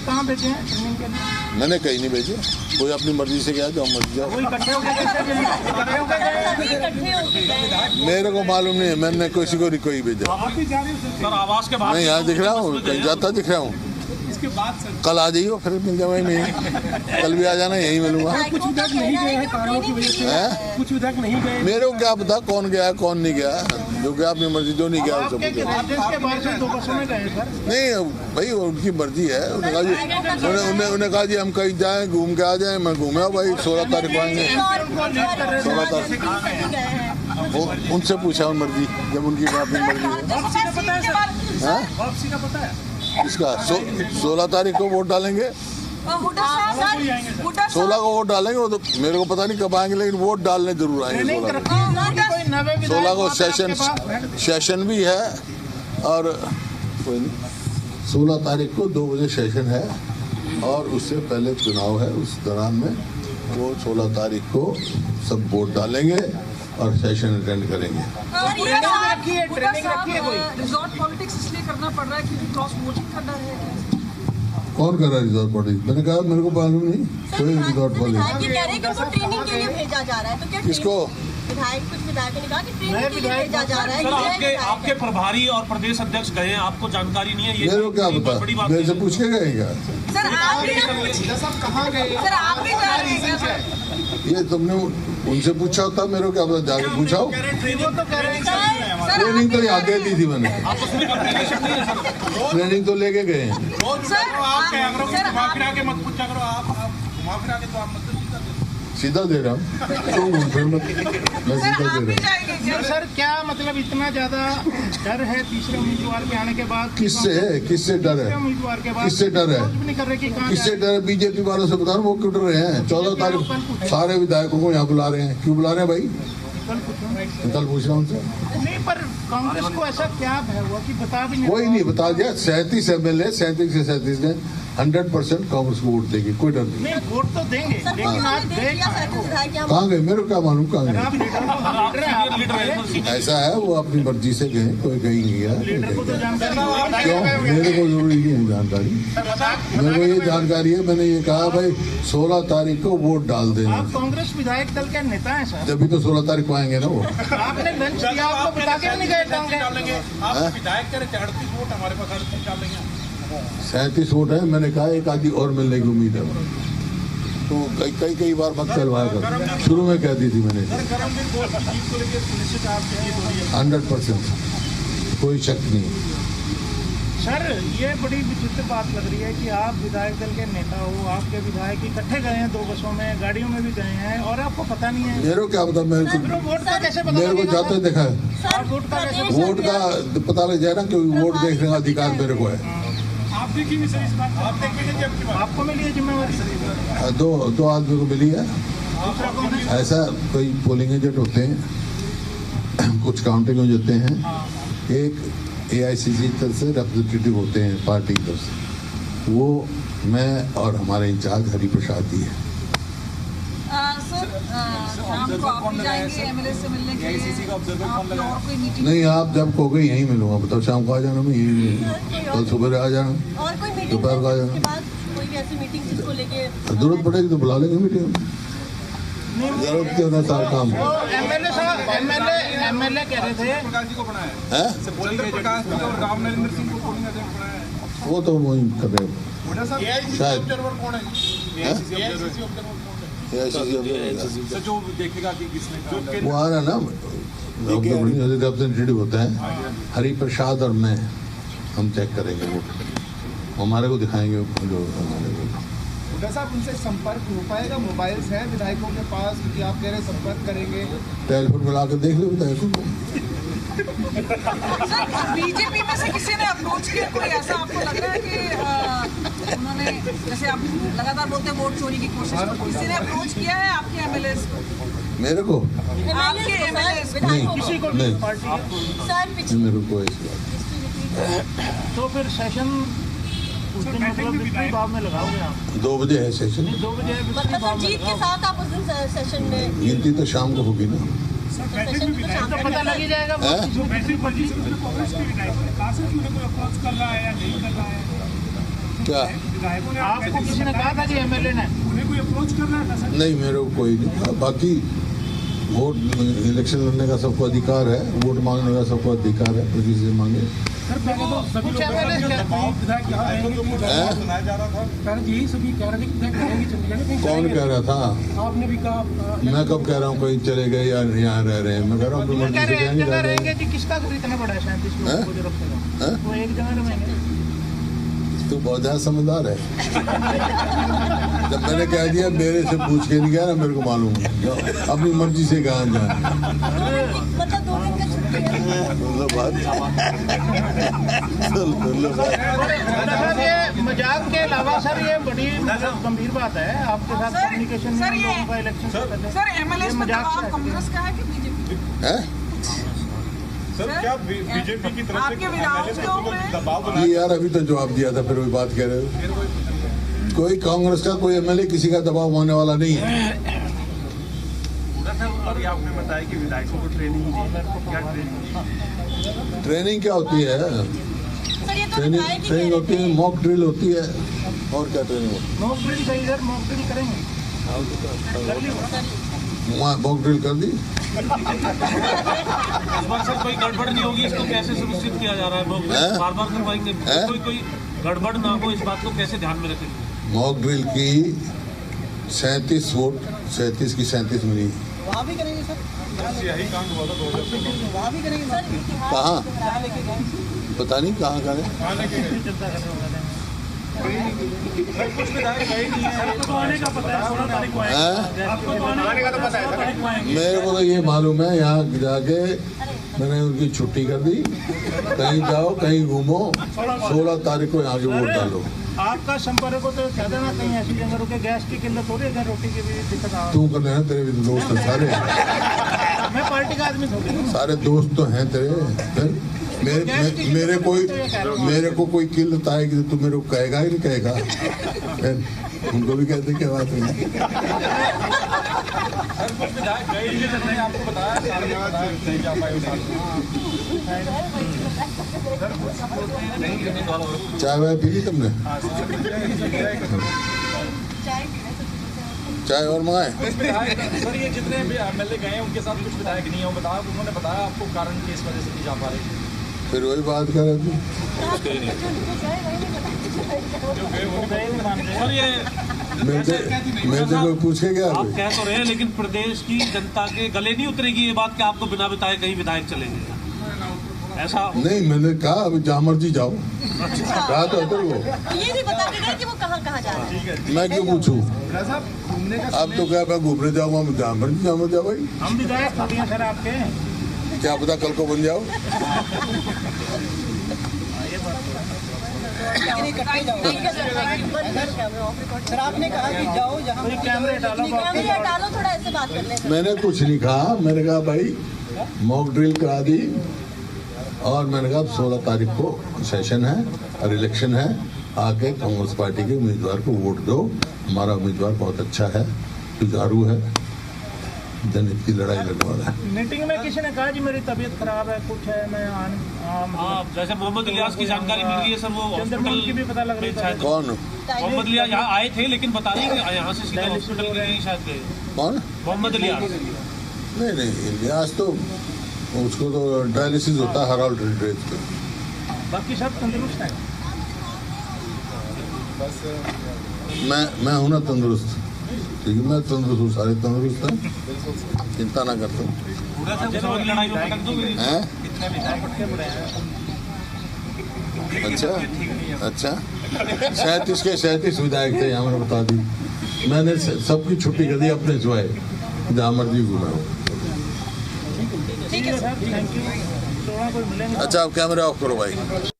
कहाँ भेजे हैं ट्रेनिंग के लिए? मैंने कहीं नहीं भेजे, कोई अपनी मर्जी से गया, जो मर्जी जाओ। मेरे को मालूम नहीं है, मैंने किसी को नहीं कोई भेजा। सर आवास के बाहर मैं यहाँ दिख रहा हूँ, कहीं जाता दिख रहा हूँ। कल आ जाइए, फिर मिल जाऊंगा। नहीं कल भी आ जाना, यहीं मिलूंगा। कुछ विधायक नहीं गए हैं कारणों की वजह से, कुछ विधायक नहीं गए। मेरे को क्या पता कौन गया कौन नहीं गया, जो गया अपनी मर्जी, जो नहीं गया उसको नहीं भाई, उनकी मर्जी है। उन्हें कहा जी हम कहीं जाएं, घूम के आ जाएं। मैं घूमे भाई, 16 तारीख को आएंगे। 16 तारीख उनसे पूछा उन मर्जी, जब उनकी अपनी मर्जी है। इसका 16 तारीख को वोट डालेंगे, 16 को वोट डालेंगे। वो तो मेरे को पता नहीं कब आएंगे, लेकिन वोट डालने जरूर आएंगे। 16 को सेशन भी है, और 16 तारीख को 2 बजे सेशन है, और उससे पहले चुनाव है। उस दौरान में वो 16 तारीख को सब वोट डालेंगे और सेशन अटेंड करेंगे। ट्रेनिंग रखी है कोई? रिजॉर्ट पॉलिटिक्स इसलिए करना पड़ रहा है क्योंकि क्रॉस वोटिंग का डर है। कौन कर रहा है रिजॉर्ट पॉलिटिक्स? मैंने कहा मेरे को मालूम नहीं कोई रिजॉर्ट पॉलिटिक्स। ट्रेनिंग के लिए भेजा जा रहा है, तो क्या किसको? कुछ विधायकों ने कहा कि ट्रेनिंग के लिए भेजा जा रहा है। सर आपके प्रभारी और प्रदेश अध्यक्ष गए हैं, आपको जानकारी नहीं है? ये मेरे को क्या पता, मेरे से पूछ के गए क्या? सर आप कहाँ गए? सर आप भी जा रहे हैं? ये तुमने उनसे पूछा होता, मेरे को क्या पता, जाके पूछाओ। ट्रेनिंग तो यहाँ दे दी थी मैंने, ट्रेनिंग तो लेके गए हैं। सीधा दे रहा हूँ, मैं सीधा दे रहा हूँ। सर क्या मतलब इतना ज्यादा डर है तीसरे उम्मीदवार के आने के बाद? किससे है? किससे डर है? उम्मीदवार के बाद किससे डर है? किससे डर है? बीजेपी वालों से बता रहा हूँ, वो क्यों डर रहे हैं? 14 तारीख सारे विधायकों को यहाँ बुला रहे हैं। क्यों बुला रहे हैं भाई? कल पूछ रहा हूँ उनसे। नहीं, पर कांग्रेस को ऐसा क्या हुआ कि बता भी कोई नहीं बता दिया। 37 MLA, 37 से 37 ने 100% कांग्रेस को वोट देगी, कोई डर नहीं। वोट तो देंगे, लेकिन आप कहाँ गए? मेरे को क्या मालूम कहाँ गए। ऐसा है, वो अपनी मर्जी से गए, कोई कहीं नहीं गया। क्यों? मेरे को जरूरी नहीं है जानकारी, मेरे को ये जानकारी है। मैंने ये कहा भाई 16 तारीख को वोट डाल देना। आप कांग्रेस विधायक दल के नेता हैं सर, तभी तो 16 तारीख को आएंगे ना वो। आपने लंच किया, आपको बता के नहीं गए डालेंगे? आप विधायक कह रहे थे 38 वोट, हमारे पास 38 डालेंगे। 37 वोट है। मैंने कहा एक आदि और मिलने की उम्मीद है, तो कई बार मत चलवाया कर। शुरू में कह दी थी मैंने, 100%, कोई शक नहीं। सर ये बड़ी विचित्र बात लग रही है कि आप विधायक दल के नेता हो, आपके विधायक इकट्ठे गए हैं 2 बसों में, गाड़ियों में भी गए हैं, और आपको पता नहीं है। मेरे को क्या पता, मेरे को जाते देखा है। वोट का पता लग जाए ना, क्योंकि वोट देखने का अधिकार मेरे को है। आप देखिए सर इस बात, आप देखिए आपको मिली है जिम्मेवारी? दो आदमी को मिली है। ऐसा कोई पोलिंग एजेंट होते हैं, कुछ काउंटिंग हो जाते हैं, एक AICC तरफ से रिप्रेजेंटेटिव होते हैं पार्टी की तरफ से, वो मैं और हमारे इंचार्ज हरि प्रसाद जी है। नहीं, आप जब कहोगे यहीं मिलूंगा। बताओ शाम को आ जाना, मैं यहीं, कल सुबह आ जाना, दोपहर को आ जाना। जरूरत पड़ेगी तो बुला लेंगे मीटिंग, जरूरत के अनुसार काम। MLA कह रहे थे वो तो वही कर रहे हैं शायद। वो आ रहा ना, रिप्रेजेंटेटिव होता है हरि प्रसाद और मैं, हम चेक करेंगे वोट, हमारे को दिखाएंगे जो साहब। उनसे संपर्क हो पाएगा? मोबाइल्स हैं विधायकों के पास, क्योंकि आप कह रहे हैं संपर्क करेंगे। टेलीफोन मिला कर देख लो विधायकों को। बीजेपी में से किसी ने अप्रोच किया? कोई ऐसा आपको लग रहा है कि उन्होंने, जैसे आप लगातार बोलते हैं वोट चोरी की कोशिश, किसी ने अप्रोच किया है आपके MLAs को? मेरे को? आपके MLAs किसी को नहीं, मेरे को तो फिर सेशन उस दिन मतलब विक्ट्री भाव में लगाओगे आप? 2 बजे है सेशन। 2 बजे विक्ट्री भाव में जीत के साथ आप उस दिन सेशन में? गिनती तो शाम को होगी ना, तो पता लग ही जाएगा। क्या आपको किसी ने कहा था कि एमएलए ने उन्हें कोई अप्रोच कर रहा था सर? नहीं, मेरे को कोई नहीं। बाकी वोट इलेक्शन लड़ने का सबको अधिकार है, वोट मांगने का सबको अधिकार है, तो किसी से मांगे। सर पहले तो सभी लोग कौन कह रहा था? आपने भी कहा। मैं कब कह रहा हूँ कोई चले गए या यहाँ रह रहे हैं? मैं कह रहा हूँ अपनी मर्जी से कहीं नहीं रह रहे हैं। कि किसका घर इतना बड़ा है 37 लोगों को जो रखेगा वो एक जगह रहेंगे। तो बहुत ज्यादा समझदार है। जब मैंने कह दिया मेरे से पूछ के नहीं गया ना, मेरे को मालूम है अपनी मर्जी से कहाँ जाए। मतलब 2 दिन का छुट्टी है। ये मजाक के अलावा सर ये बड़ी गंभीर बात है आपके साथ कम्युनिकेशन सर ये इलेक्शन सर एमएलए मतलब आप कांग्रेस का है कि बीजेपी? सर क्या बीजेपी की तरफ से आपके विधायकों के ऊपर दबाव ये यार अभी तो जवाब दिया था, फिर वही बात कह रहे हो। कोई कांग्रेस का कोई एमएलए किसी का दबाव होने वाला नहीं है। अभी आपने बताया कि विधायकों को ट्रेनिंग दी, क्या ट्रेनिंग क्या होती है? सर ये तो ट्रेनिंग होती है, मॉक ड्रिल होती है। और क्या ट्रेनिंग होती मॉक ड्रिल सही सर, मॉक ड्रिल करेंगे। मॉक ड्रिल कर दी? इस बार सर कोई गड़बड़ नहीं होगी, इसको कैसे सुनिश्चित किया जा रहा है? बार बार करवाएंगे, कोई गड़बड़ ना हो, इस बात को कैसे ध्यान में रखेंगे? मॉक ड्रिल की 37 वोट 37 की 37 मिली। वहाँ भी करेंगे सर? यही कांड हुआ था 2014 में। वहाँ भी करेंगे सर? कहाँ? पता नहीं कहाँ करें। कुछ विधायक गए नहीं है। आपको तो आने का पता है, 16 तारीख को आएंगे। आपको तो आने का तो पता है, 16 तारीख को आएंगे। मेरे को तो ये मालूम है, यहाँ जाके मैंने उनकी छुट्टी कर दी। कहीं जाओ, कहीं घूमो, 16 तारीख को यहाँ के वोट डालो। आपका संपर्क हो तो कह देना कहीं ऐसी जगह रुके, गैस की किल्लत हो रही है, रोटी की भी दिक्कत आ तू कर लेना, तेरे भी तो दोस्त हैं सारे। मैं पार्टी का आदमी थोड़ी हूँ। सारे दोस्त तो हैं तेरे। फिर मेरे को कोई किल्लत आएगी तो तू मेरे को कहेगा ही नहीं कहेगा? फिर उनको भी कहते क्या बात है। कुछ विधायक गए नहीं है, मैंने आपको बताया सारे विधायक नहीं जा पाए उस साल। चाय वाय पी ली तुमने? चाय और मंगाए? सर ये जितने भी एमएलए गए हैं उनके साथ कुछ विधायक नहीं है, उन्होंने बताया आपको कारण की इस वजह से नहीं जा पा रहे। फिर वही बात कर रहे थे। सर ये मेरे से कोई पूछे क्या? आप कह तो रहे हैं, लेकिन प्रदेश की जनता के गले नहीं उतरेगी ये बात कि आपको बिना बताए कहीं विधायक चलेंगे, ऐसा? नहीं, मैंने कहा अभी जहाँ मर्जी जाओ। कहा तो वो ये भी बता देगा कि वो कहाँ कहाँ जा रहा है। मैं क्यों पूछूं? घूमने का अब तो क्या मैं घूमने जाऊंगा, जहाँ मर्जी जाओ भाई। हम विधायक थोड़ी हैं सर आपके। क्या पता कल को बन जाओ। सर आपने कहा कि जाओ जहाँ कैमरे डालो, कैमरे डालो, थोड़ा ऐसे बात कर ले। मैंने कुछ नहीं कहा, मैंने कहा भाई मॉक ड्रिल करा दी और मैंने कहा 16 तारीख को सेशन है और इलेक्शन है, आके कांग्रेस पार्टी के उम्मीदवार को वोट दो। हमारा उम्मीदवार बहुत अच्छा है, जुझारू है, जनहित की लड़ाई लड़ने वाला है। मीटिंग में किसी ने कहा जी मेरी तबीयत खराब है, कुछ है, मैं जैसे मोहम्मद इलियास की जानकारी मिल रही है सर, वो हॉस्पिटल की भी पता लग रही है। कौन? मोहम्मद इलियास यहाँ आए थे, लेकिन बता रही है कि यहाँ से सीधा हॉस्पिटल गए शायद गए। कौन? मोहम्मद इलियास। नहीं, इलियास तो उसको तो डायलिसिस होता है हर ऑल्टरनेट पे। बाकी सब तंदुरुस्त है। मैं हूं ना तंदुरुस्त, ठीक है, मैं तंदुरुस्त हूँ, सारे तंदुरुस्त हैं, चिंता ना करता हूँ। लड़ाई में पटक दोगे? हैं? अच्छा 37 के 37 विधायक थे यहाँ, मैंने बता दी। मैंने सबकी छुट्टी कर दी अपने सिवाय, जहाँ मर्जी घूमा। ठीक है सर, थैंक यू। 16 को मिलेंगे। अच्छा, आप कैमरा ऑफ करो भाई।